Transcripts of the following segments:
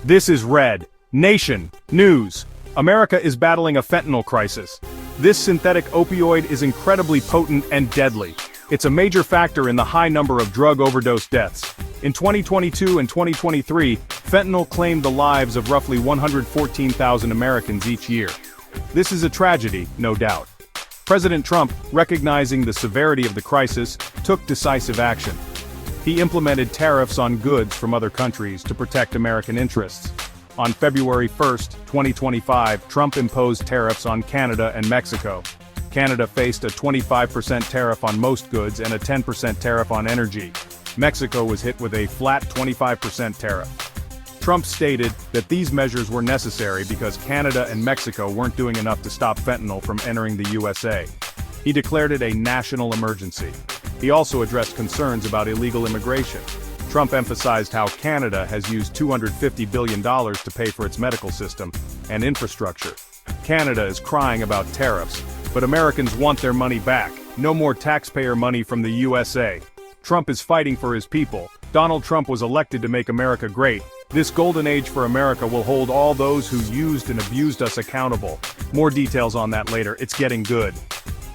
This is Red Nation News. America is battling a fentanyl crisis. This synthetic opioid is incredibly potent and deadly. It's a major factor in the high number of drug overdose deaths. In 2022 and 2023, fentanyl claimed the lives of roughly 114,000 Americans each year. This is a tragedy, no doubt. President Trump, recognizing the severity of the crisis, took decisive action. He implemented tariffs on goods from other countries to protect American interests. On February 1, 2025, Trump imposed tariffs on Canada and Mexico. Canada faced a 25% tariff on most goods and a 10% tariff on energy. Mexico was hit with a flat 25% tariff. Trump stated that these measures were necessary because Canada and Mexico weren't doing enough to stop fentanyl from entering the USA. He declared it a national emergency. He also addressed concerns about illegal immigration. Trump emphasized how Canada has used $250 billion to pay for its medical system and infrastructure. Canada is crying about tariffs, but Americans want their money back. No more taxpayer money from the USA. Trump is fighting for his people. Donald Trump was elected to make America great. This golden age for America will hold all those who used and abused us accountable. More details on that later. It's getting good.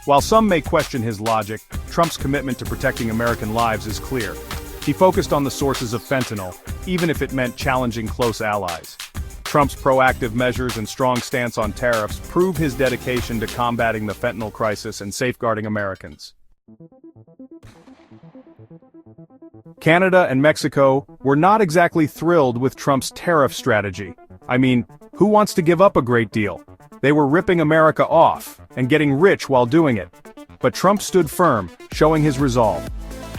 While some may question his logic, Trump's commitment to protecting American lives is clear. He focused on the sources of fentanyl, even if it meant challenging close allies. Trump's proactive measures and strong stance on tariffs prove his dedication to combating the fentanyl crisis and safeguarding Americans. Canada and Mexico were not exactly thrilled with Trump's tariff strategy. I mean, who wants to give up a great deal? They were ripping America off and getting rich while doing it. But Trump stood firm, showing his resolve.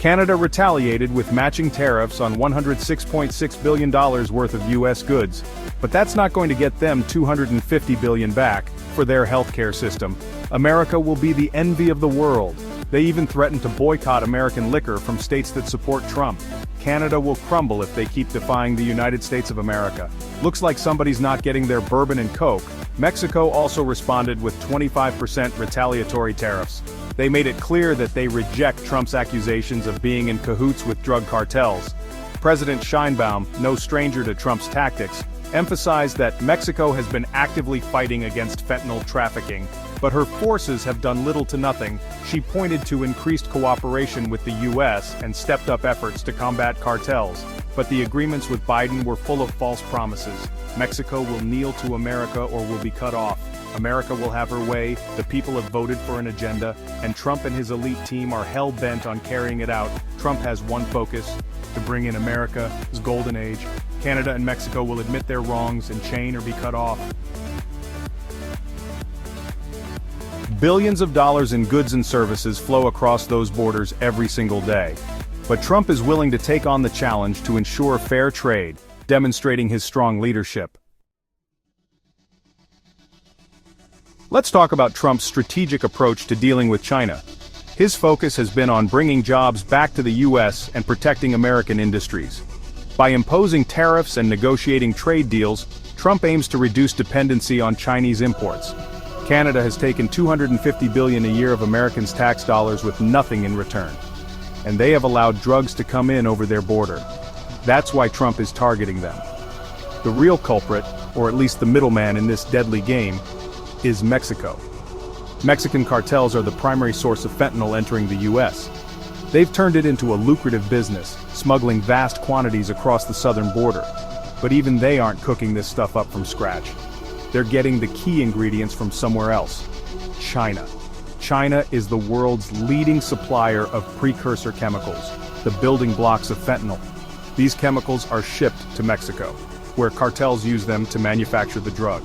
Canada retaliated with matching tariffs on $106.6 billion worth of U.S. goods, but that's not going to get them $250 billion back for their healthcare system. America will be the envy of the world. They even threatened to boycott American liquor from states that support Trump. Canada will crumble if they keep defying the United States of America. Looks like somebody's not getting their bourbon and Coke. Mexico also responded with 25% retaliatory tariffs. They made it clear that they reject Trump's accusations of being in cahoots with drug cartels. President Sheinbaum, no stranger to Trump's tactics, emphasized that Mexico has been actively fighting against fentanyl trafficking, but her forces have done little to nothing. She pointed to increased cooperation with the U.S. and stepped up efforts to combat cartels, but the agreements with Biden were full of false promises. Mexico will kneel to America or will be cut off. America will have her way, the people have voted for an agenda, and Trump and his elite team are hell-bent on carrying it out. Trump has one focus: to bring in America's golden age. Canada and Mexico will admit their wrongs and chain or be cut off. Billions of dollars in goods and services flow across those borders every single day. But Trump is willing to take on the challenge to ensure fair trade, demonstrating his strong leadership. Let's talk about Trump's strategic approach to dealing with China. His focus has been on bringing jobs back to the U.S. and protecting American industries. By imposing tariffs and negotiating trade deals, Trump aims to reduce dependency on Chinese imports. Canada has taken $250 billion a year of Americans' tax dollars with nothing in return. And they have allowed drugs to come in over their border. That's why Trump is targeting them. The real culprit, or at least the middleman in this deadly game, is Mexico. Mexican cartels are the primary source of fentanyl entering the U.S. They've turned it into a lucrative business, smuggling vast quantities across the southern border. But even they aren't cooking this stuff up from scratch. They're getting the key ingredients from somewhere else: China. China is the world's leading supplier of precursor chemicals, the building blocks of fentanyl. These chemicals are shipped to Mexico, where cartels use them to manufacture the drug.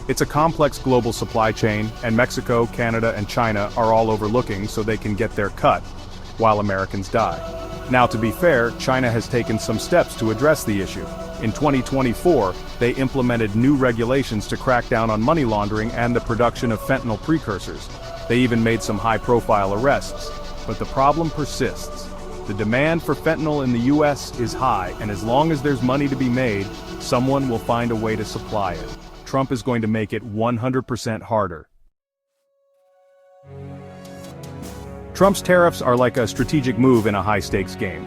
It's a complex global supply chain, and Mexico, Canada, and China are all overlooking so they can get their cut, while Americans die. Now, to be fair, China has taken some steps to address the issue. In 2024, they implemented new regulations to crack down on money laundering and the production of fentanyl precursors. They even made some high-profile arrests. But the problem persists. The demand for fentanyl in the U.S. is high, and as long as there's money to be made, someone will find a way to supply it. Trump is going to make it 100% harder. Trump's tariffs are like a strategic move in a high-stakes game.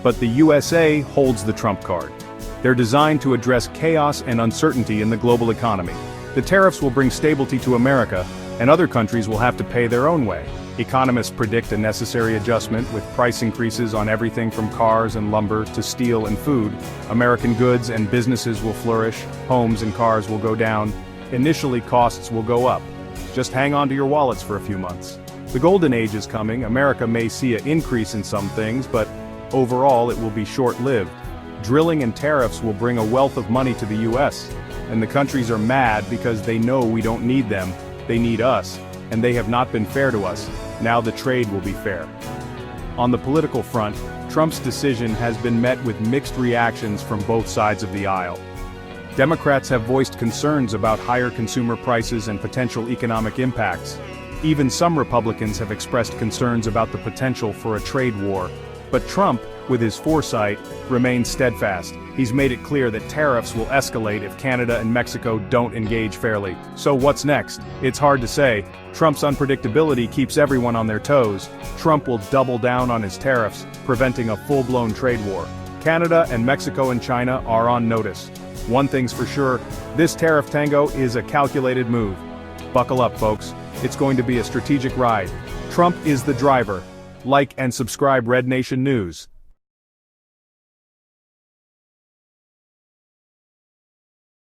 But the USA holds the trump card. They're designed to address chaos and uncertainty in the global economy. The tariffs will bring stability to America, and other countries will have to pay their own way. Economists predict a necessary adjustment with price increases on everything from cars and lumber to steel and food. American goods and businesses will flourish, homes and cars will go down. Initially, costs will go up. Just hang on to your wallets for a few months. The golden age is coming. America may see an increase in some things, but overall it will be short-lived. Drilling and tariffs will bring a wealth of money to the US, and the countries are mad because they know we don't need them, they need us, and they have not been fair to us. Now the trade will be fair. On the political front, Trump's decision has been met with mixed reactions from both sides of the aisle. Democrats have voiced concerns about higher consumer prices and potential economic impacts. Even some Republicans have expressed concerns about the potential for a trade war. But Trump, with his foresight, remains steadfast. He's made it clear that tariffs will escalate if Canada and Mexico don't engage fairly. So what's next? It's hard to say. Trump's unpredictability keeps everyone on their toes. Trump will double down on his tariffs, preventing a full-blown trade war. Canada and Mexico and China are on notice. One thing's for sure, this tariff tango is a calculated move. Buckle up, folks. It's going to be a strategic ride. Trump is the driver. Like and subscribe Red Nation News.